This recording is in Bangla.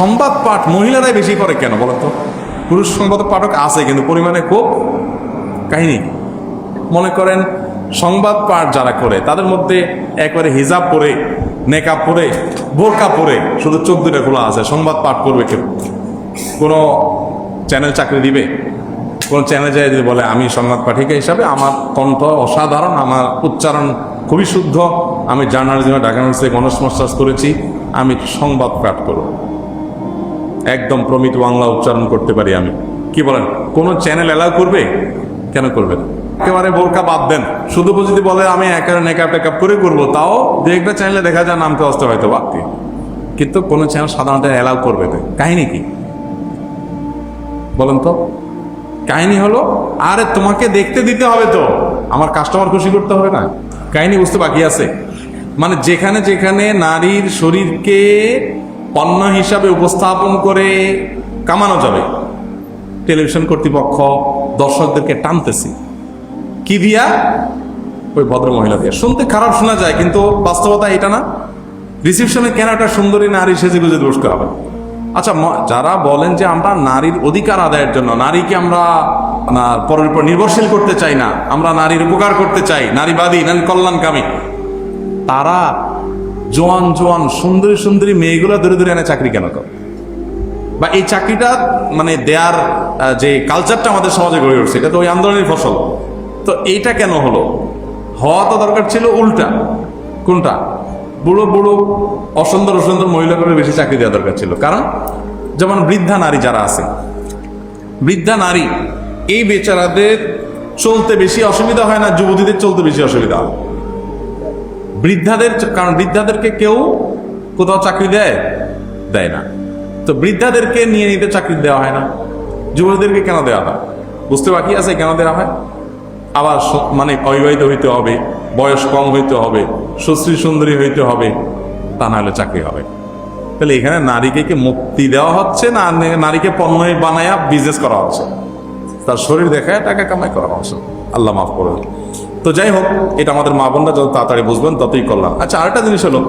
সংবাদ পাঠ মহিলারাই বেশি করে কেন বলো তো? পুরুষ সংবাদ পাঠক আছে কিন্তু পরিমাণে খুব। কাহিনী মনে করেন সংবাদ পাঠ যারা করে তাদের মধ্যে একবারে হিজাব পরে, নেকাব পরে, বোরকা পরে, শুধু চোখ দুটো খোলা আছে, সংবাদ পাঠ করবে কেউ? কোনো চ্যানেল চাকরি দিবে? কোন চ্যানেল যায় যদি বলে আমি সংবাদ পাঠিকা হিসাবে, আমার কণ্ঠ অসাধারণ, আমার উচ্চারণ খুবই শুদ্ধ, আমি জার্নালিজমে ঢাকা ইউনিভার্সিটি থেকে অনার্স মাস্টার্স করেছি, আমি সংবাদ পাঠ করব, একদম প্রমিত বাংলা উচ্চারণ করতে পারি আমি, কি বলেন? কোন চ্যানেল অ্যালাউ করবে? কেন করবে না? একেবারে বোরকা বাদ দেন, শুধু যদি বলে আমি একেবারে নেকাব টেকাব করে করবো, তাও দু একটা চ্যানেলে দেখা যায় নামতে আসতে হয়তো বাড়তি, কিন্তু কোনো চ্যানেল সাধারণত অ্যালাউ করবে না। কাহিনী কি বলেন তো? কাহিনী হলো, আরে তোমাকে দেখতে দিতে হবে তো, আমার কাস্টমার খুশি করতে হবে না? কাহিনী বুঝতে বাকি আছে? মানে যেখানে যেখানে নারীর শরীরকে পণ্য হিসাবে উপস্থাপন করে কামানো যাবে, টেলিভিশন কর্তৃপক্ষ দর্শকদেরকে টানতেছি কি দিয়া? ওই ভদ্র মহিলা দিয়া। শুনতে খারাপ শোনা যায় কিন্তু বাস্তবতা এটা না। রিসিপশনে কেন একটা সুন্দরী নারী সেজে গুজে বসতে হবে? আচ্ছা, যারা বলেন যে আমরা নারীর অধিকার আদায়ের জন্য নারীকে আমরা পরের উপর নির্ভরশীল করতে চাই না, আমরা নারীর উপকার করতে চাই, নারীবাদী, নারী কল্যাণকামী, তারা জোয়ান জোয়ান সুন্দরী সুন্দরী মেয়েগুলো ধরে ধরে এনে চাকরি কেন করে? বা এই চাকরিটা মানে দেয়ার যে কালচারটা আমাদের সমাজে গড়ে উঠছে, এটা তো ওই আন্দোলনের ফসল। তো এইটা কেন হলো? হওয়া তো দরকার ছিল উল্টা। কোনটা? বুড়ো বুড়ো অসুন্দর অসুন্দর মহিলাগুলোর বেশি চাকরি দেওয়া দরকার ছিল। কারণ যেমন বৃদ্ধা নারী যারা আছে, বৃদ্ধা নারী, এই বেচারাদের চলতে বেশি অসুবিধা হয় না যুবতীদের চলতে বেশি অসুবিধা হয়? বৃদ্ধাদের, কারণ বৃদ্ধাদেরকে কেউ কোথাও চাকরি দেয় না, তো বৃদ্ধাদেরকে নিয়ে নিতে চাকরি দেওয়া হয় না। যুবতীদেরকে কেন দেওয়া হয়? বুঝতে বাকি আছে কেন দেওয়া হয়? আবার মানে অবিবাহিত হইতে হবে, বয়স কম হইতে হবে, সুশ্রী সুন্দরী হইতে হবে, তা না হলে চাকরি হবে। তাহলে এখানে নারীকে কি মুক্তি দেওয়া হচ্ছে না নারীকে পণ্য বানায়া বিজনেস করা হচ্ছে? তার শরীর দেখায় টাকা কামাই করা হচ্ছে। আল্লাহ মাফ করুন। তো যাই হোক, এটা আমাদের মা বোনরা যত তাড়াতাড়ি বুঝবেন ততই করলাম। আচ্ছা, আরেকটা জিনিস হলো,